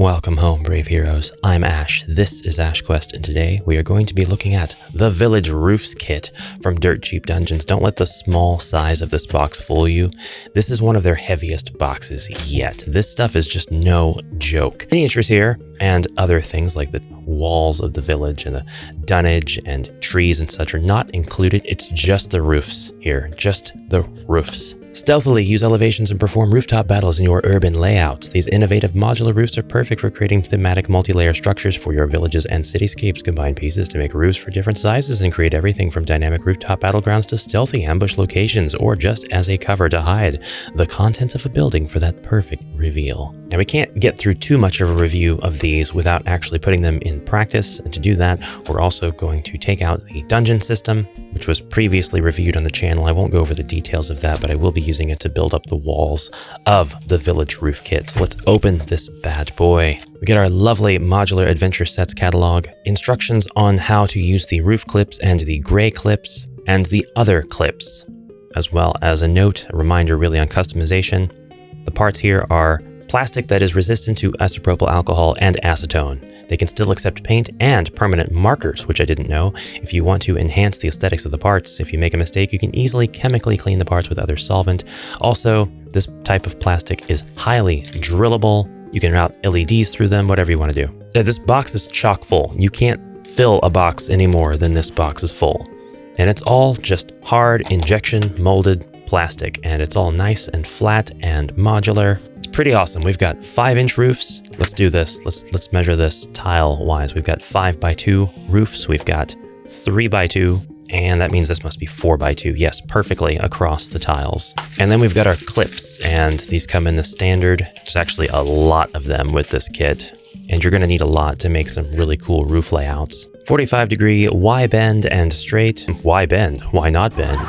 Welcome home, brave heroes. I'm Ash. This is HeroQuest, and today we are going to be looking at the Village Roofs Kit from Dirt Cheap Dungeons. Don't let the small size of this box fool you. This is one of their heaviest boxes yet. This stuff is just no joke. Miniatures here and other things like the walls of the village and the dunnage and trees and such are not included. It's just the roofs here, just the roofs. Stealthily use elevations and perform rooftop battles in your urban layouts. These innovative modular roofs are perfect for creating thematic multi-layer structures for your villages and cityscapes. Combine pieces to make roofs for different sizes and create everything from dynamic rooftop battlegrounds to stealthy ambush locations, or just as a cover to hide the contents of a building for that perfect reveal. Now, we can't get through too much of a review of these without actually putting them in practice, and to do that, we're also going to take out the dungeon system, which was previously reviewed on the channel. I won't go over the details of that, but I will be using it to build up the walls of the village roof kit. So let's open this bad boy. We get our lovely modular adventure sets catalog, instructions on how to use the roof clips and the gray clips and the other clips, as well as a note, a reminder really on customization. The parts here are plastic that is resistant to isopropyl alcohol and acetone. They can still accept paint and permanent markers, which I didn't know. If you want to enhance the aesthetics of the parts, if you make a mistake, you can easily chemically clean the parts with other solvent. Also, this type of plastic is highly drillable. You can route LEDs through them, whatever you want to do. This box is chock full. You can't fill a box any more than this box is full. And it's all just hard injection molded plastic, and it's all nice and flat and modular. It's pretty awesome. We've got 5-inch roofs. Let's do this. Let's measure this tile wise. We've got 5x2 roofs. We've got 3x2, and that means this must be 4x2. Yes, perfectly across the tiles. And then we've got our clips, and these come in the standard. There's actually a lot of them with this kit, and you're going to need a lot to make some really cool roof layouts. 45-degree Y bend and straight. Why bend? Why not bend?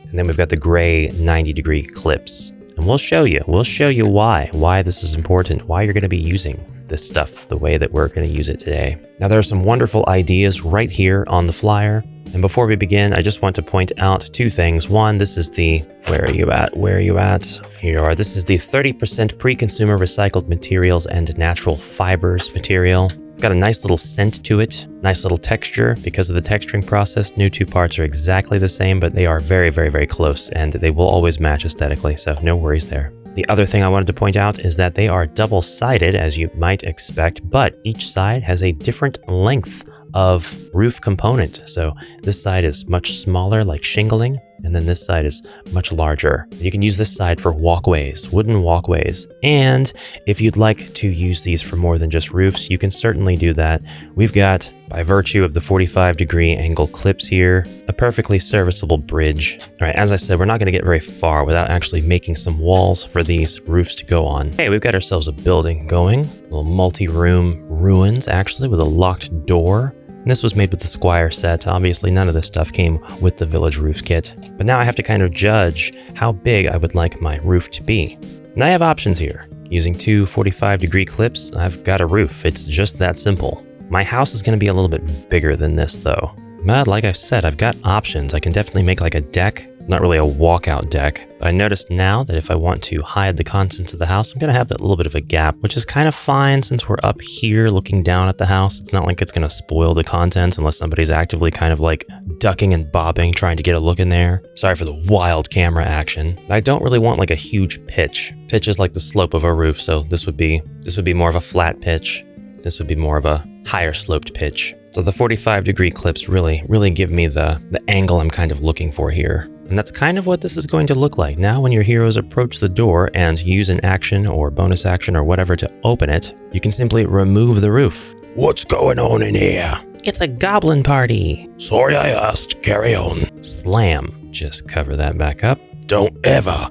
And then we've got the gray 90-degree clips. And we'll show you why this is important, why you're going to be using this stuff the way that we're going to use it today. Now, there are some wonderful ideas right here on the flyer. And before we begin, I just want to point out two things. One, this is the, where are you at? Here you are. This is the 30% pre-consumer recycled materials and natural fibers material. It's got a nice little scent to it, nice little texture. Because of the texturing process, no two parts are exactly the same, but they are very, very, very close, and they will always match aesthetically, so no worries there. The other thing I wanted to point out is that they are double-sided, as you might expect, but each side has a different length of roof component. So this side is much smaller, like shingling, and then this side is much larger. You can use this side for walkways, wooden walkways. And if you'd like to use these for more than just roofs, you can certainly do that. We've got, by virtue of the 45-degree angle clips here, a perfectly serviceable bridge. All right, as I said, we're not going to get very far without actually making some walls for these roofs to go on. Okay, we've got ourselves a building going, a little multi-room ruins, actually, with a locked door. And this was made with the Squire set. Obviously, none of this stuff came with the Village Roof Kit. But now I have to kind of judge how big I would like my roof to be. And I have options here. Using two 45-degree clips, I've got a roof. It's just that simple. My house is going to be a little bit bigger than this, though. But like I said, I've got options. I can definitely make like a deck. Not really a walkout deck. But I noticed now that if I want to hide the contents of the house, I'm going to have that little bit of a gap, which is kind of fine since we're up here looking down at the house. It's not like it's going to spoil the contents unless somebody's actively kind of like ducking and bobbing, trying to get a look in there. Sorry for the wild camera action. I don't really want like a huge pitch. Pitch is like the slope of a roof, so this would be more of a flat pitch. This would be more of a higher sloped pitch. So the 45-degree clips really give me the angle I'm kind of looking for here. And that's kind of what this is going to look like. Now, when your heroes approach the door and use an action or bonus action or whatever to open it, you can simply remove the roof. What's going on in here? It's a goblin party. Sorry I asked, carry on. Slam. Just cover that back up. Don't ever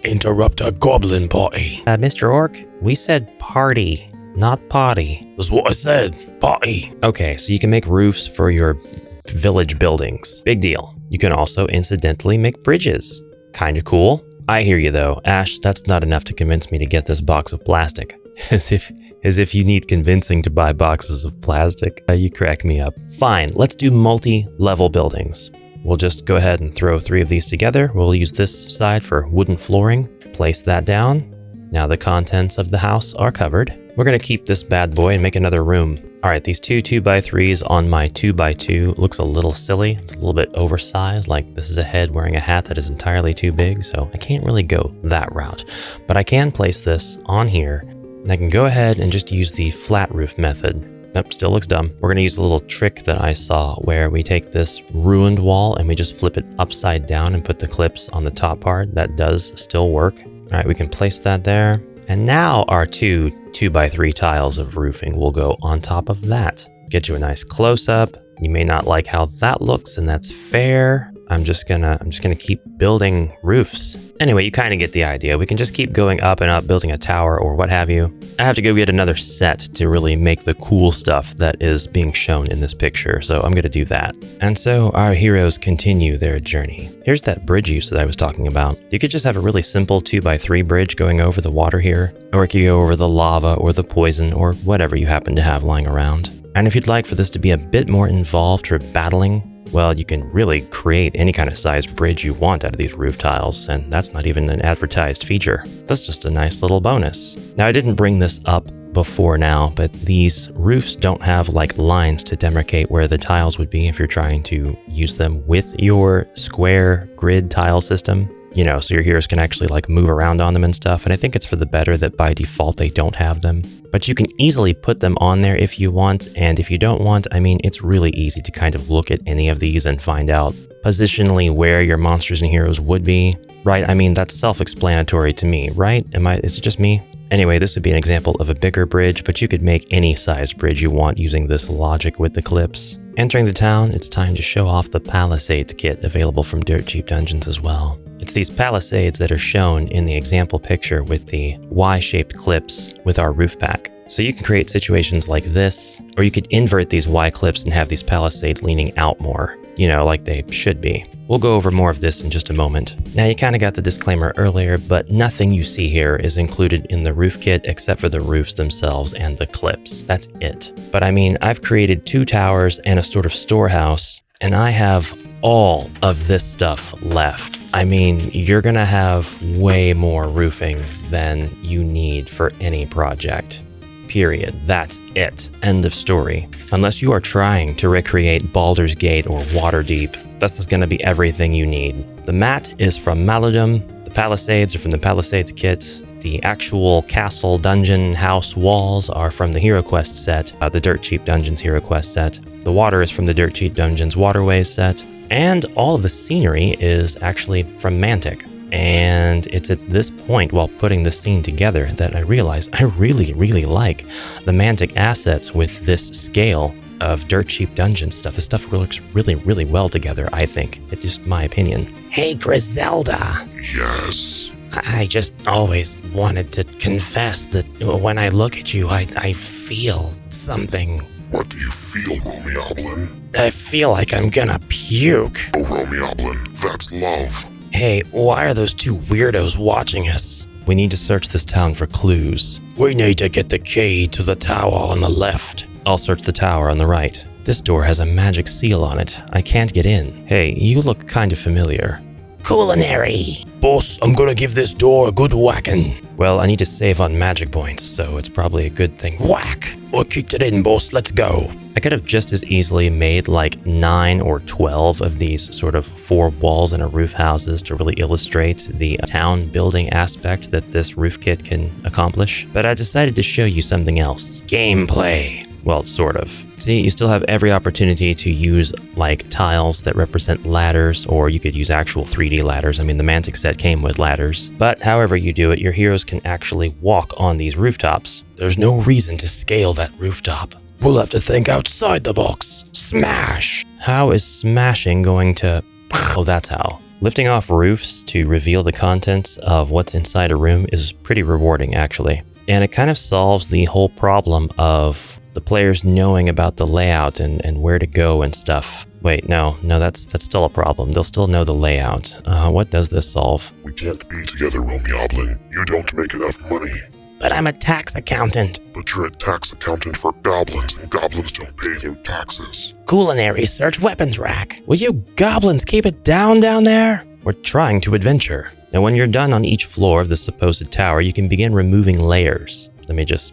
interrupt a goblin party. Mr. Orc, we said party, not potty. That's what I said, party. Okay, so you can make roofs for your village buildings. Big deal. You can also incidentally make bridges. Kinda cool. I hear you though. Ash, that's not enough to convince me to get this box of plastic. As if you need convincing to buy boxes of plastic. You crack me up. Fine, let's do multi-level buildings. We'll just go ahead and throw 3 of these together. We'll use this side for wooden flooring. Place that down. Now the contents of the house are covered. We're going to keep this bad boy and make another room. All right, these two 2x3s on my 2x2 looks a little silly. It's a little bit oversized, like this is a head wearing a hat that is entirely too big, so I can't really go that route. But I can place this on here, and I can go ahead and just use the flat roof method. Nope, still looks dumb. We're going to use a little trick that I saw where we take this ruined wall and we just flip it upside down and put the clips on the top part. That does still work. All right, we can place that there. And now our two 2x3 tiles of roofing will go on top of that. Get you a nice close-up. You may not like how that looks, and that's fair. I'm just gonna keep building roofs. Anyway, you kind of get the idea. We can just keep going up and up, building a tower or what have you. I have to go get another set to really make the cool stuff that is being shown in this picture, so I'm gonna do that. And so our heroes continue their journey. Here's that bridge use that I was talking about. You could just have a really simple 2x3 bridge going over the water here, or it could go over the lava or the poison or whatever you happen to have lying around. And if you'd like for this to be a bit more involved for battling, well, you can really create any kind of sized bridge you want out of these roof tiles, and that's not even an advertised feature. That's just a nice little bonus. Now, I didn't bring this up before now, but these roofs don't have like lines to demarcate where the tiles would be if you're trying to use them with your square grid tile system. You know, so your heroes can actually like move around on them and stuff. And I think it's for the better that by default they don't have them. But you can easily put them on there if you want. And if you don't want, I mean, it's really easy to kind of look at any of these and find out positionally where your monsters and heroes would be, right? I mean, that's self-explanatory to me, right? Is it just me? Anyway, this would be an example of a bigger bridge, but you could make any size bridge you want using this logic with the clips. Entering the town, it's time to show off the Palisades kit available from Dirt Cheap Dungeons as well. It's these Palisades that are shown in the example picture with the Y-shaped clips with our roof pack. So you can create situations like this, or you could invert these Y clips and have these Palisades leaning out more, you know, like they should be. We'll go over more of this in just a moment. Now, you kind of got the disclaimer earlier, but nothing you see here is included in the roof kit except for the roofs themselves and the clips. That's it. But I mean, I've created 2 towers and a sort of storehouse, and I have all of this stuff left. I mean, you're gonna have way more roofing than you need for any project. Period. That's it. End of story. Unless you are trying to recreate Baldur's Gate or Waterdeep, this is going to be everything you need. The mat is from Malodum. The Palisades are from the Palisades kit. The actual castle, dungeon, house walls are from the HeroQuest set, the Dirt Cheap Dungeons HeroQuest set. The water is from the Dirt Cheap Dungeons Waterways set. And all of the scenery is actually from Mantic. And it's at this point, while putting this scene together, that I realized I really, really like the Mantic assets with this scale of Dirt Cheap Dungeon stuff. This stuff works really, really well together, I think. It's just my opinion. Hey, Griselda. Yes? I just always wanted to confess that when I look at you, I feel something. What do you feel, Romioblin? I feel like I'm gonna puke. Oh, Romioblin, that's love. Hey, why are those 2 weirdos watching us? We need to search this town for clues. We need to get the key to the tower on the left. I'll search the tower on the right. This door has a magic seal on it. I can't get in. Hey, you look kind of familiar. Culinary. Boss, I'm gonna give this door a good whacking. Well, I need to save on magic points, so it's probably a good thing. Whack! I kicked it in, boss. Let's go. I could have just as easily made like 9 or 12 of these sort of 4 walls and a roof houses to really illustrate the town building aspect that this roof kit can accomplish. But I decided to show you something else. Gameplay. Well, sort of. See, you still have every opportunity to use like tiles that represent ladders, or you could use actual 3D ladders. I mean, the Mantic set came with ladders. But however you do it, your heroes can actually walk on these rooftops. There's no reason to scale that rooftop. We'll have to think outside the box. Smash! How is smashing going to... Oh, that's how. Lifting off roofs to reveal the contents of what's inside a room is pretty rewarding, actually. And it kind of solves the whole problem of the players knowing about the layout and where to go and stuff. Wait, no, that's still a problem. They'll still know the layout. What does this solve? We can't be together, Romioblin. You don't make enough money. But I'm a tax accountant. But you're a tax accountant for goblins, and goblins don't pay their taxes. Culinary search weapons rack. Will you goblins keep it down there? We're trying to adventure. Now, when you're done on each floor of the supposed tower, you can begin removing layers. Let me just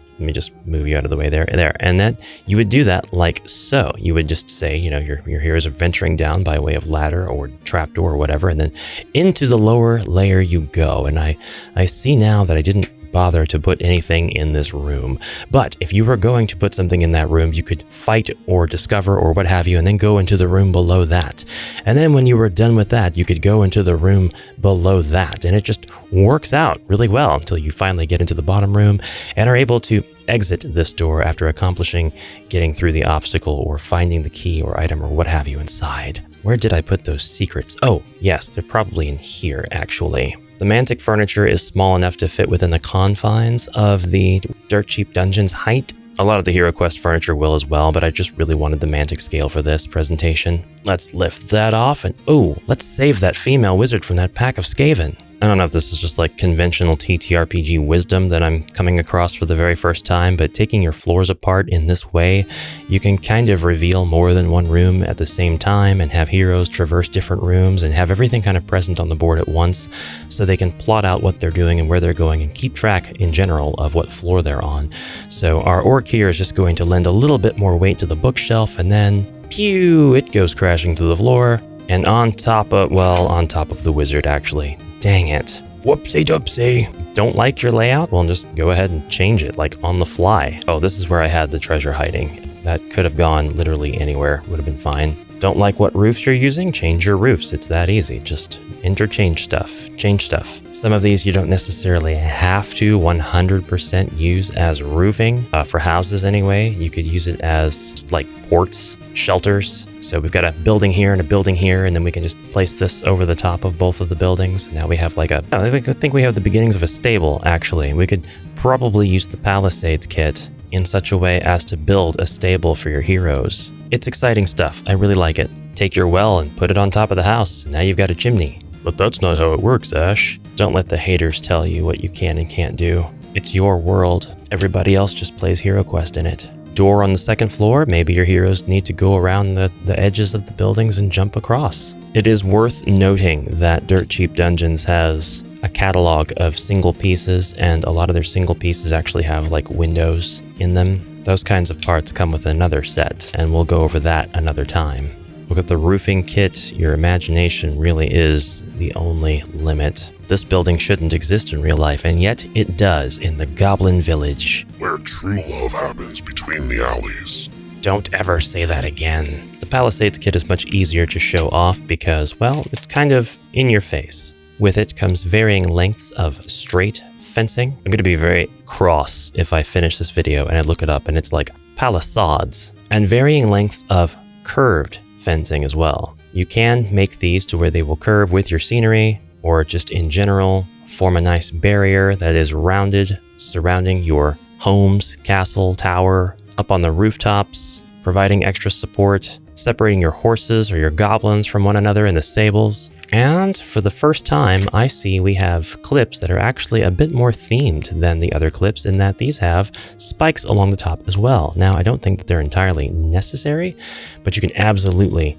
move you out of the way there. And then you would do that like so. You would just say, you know, your heroes are venturing down by way of ladder or trapdoor or whatever, and then into the lower layer you go. And I see now that I didn't bother to put anything in this room. But if you were going to put something in that room, you could fight or discover or what have you, and then go into the room below that. And then when you were done with that, you could go into the room below that. And it just works out really well until you finally get into the bottom room and are able to exit this door after accomplishing getting through the obstacle or finding the key or item or what have you inside. Where did I put those secrets? Oh, yes, they're probably in here, actually. The Mantic furniture is small enough to fit within the confines of the Dirt Cheap Dungeon's height. A lot of the HeroQuest furniture will as well, but I just really wanted the Mantic scale for this presentation. Let's lift that off and, oh, let's save that female wizard from that pack of Skaven. I don't know if this is just like conventional TTRPG wisdom that I'm coming across for the very first time, but taking your floors apart in this way, you can kind of reveal more than one room at the same time and have heroes traverse different rooms and have everything kind of present on the board at once so they can plot out what they're doing and where they're going and keep track in general of what floor they're on. So our orc here is just going to lend a little bit more weight to the bookshelf, and then pew, it goes crashing to the floor and on top of the wizard, actually. Dang it. Whoopsie doopsie. Don't like your layout? Well, just go ahead and change it, like on the fly. Oh, this is where I had the treasure hiding. That could have gone literally anywhere, would have been fine. Don't like what roofs you're using? Change your roofs. It's that easy. Just interchange stuff. Change stuff. Some of these you don't necessarily have to 100% use as roofing. For houses anyway, you could use it as like ports, shelters. So we've got a building here and a building here, and then we can just place this over the top of both of the buildings. Now we have like I think we have the beginnings of a stable, actually. We could probably use the Palisades kit in such a way as to build a stable for your heroes. It's exciting stuff. I really like it. Take your well and put it on top of the house. Now you've got a chimney. But that's not how it works, Ash. Don't let the haters tell you what you can and can't do. It's your world. Everybody else just plays HeroQuest in it. Door on the second floor, maybe your heroes need to go around the edges of the buildings and jump across. It is worth noting that Dirt Cheap Dungeons has a catalog of single pieces, and a lot of their single pieces actually have like windows in them. Those kinds of parts come with another set, and we'll go over that another time. Look at the roofing kit. Your imagination really is the only limit. This building shouldn't exist in real life, and yet it does in the Goblin Village. Where true love happens between the alleys. Don't ever say that again. The Palisades kit is much easier to show off because, well, it's kind of in your face. With it comes varying lengths of straight fencing. I'm going to be very cross if I finish this video and I look it up and it's like Palisades. And varying lengths of curved fencing as well. You can make these to where they will curve with your scenery, or just in general form a nice barrier that is rounded surrounding your homes, castle, tower, up on the rooftops, providing extra support, separating your horses or your goblins from one another in the stables. And for the first time, I see we have clips that are actually a bit more themed than the other clips in that these have spikes along the top as well. Now, I don't think that they're entirely necessary, but you can absolutely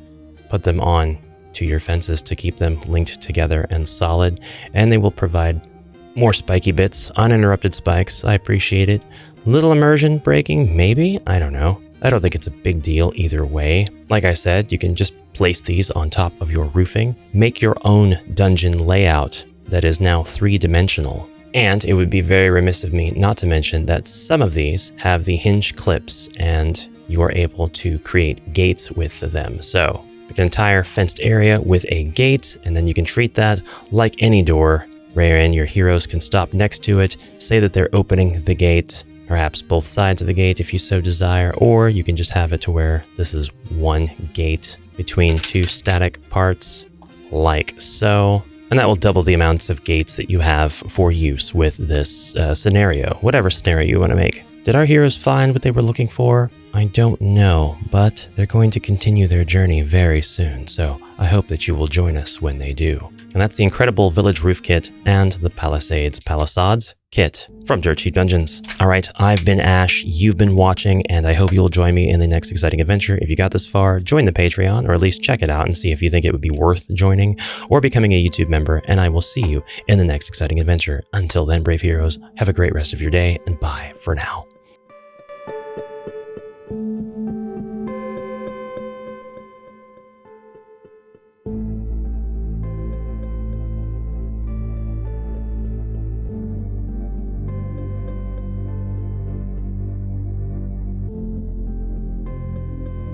put them on to your fences to keep them linked together and solid, and they will provide more spiky bits, uninterrupted spikes. I appreciate it. Little immersion breaking, maybe? I don't know. I don't think it's a big deal either way. Like I said, you can just place these on top of your roofing. Make your own dungeon layout that is now 3-dimensional. And it would be very remiss of me not to mention that some of these have the hinge clips, and you are able to create gates with them. So an entire fenced area with a gate, and then you can treat that like any door, wherein your heroes can stop next to it, say that they're opening the gate, perhaps both sides of the gate if you so desire, or you can just have it to where this is one gate between two static parts, like so. And that will double the amounts of gates that you have for use with this scenario, whatever scenario you want to make. Did our heroes find what they were looking for? I don't know, but they're going to continue their journey very soon, so I hope that you will join us when they do. And that's the incredible Village Roof Kit and the Palisades kit from Dirt Cheap Dungeons. All right, I've been Ash, you've been watching, and I hope you'll join me in the next exciting adventure. If you got this far, join the Patreon, or at least check it out and see if you think it would be worth joining or becoming a YouTube member, and I will see you in the next exciting adventure. Until then, brave heroes, have a great rest of your day, and bye for now.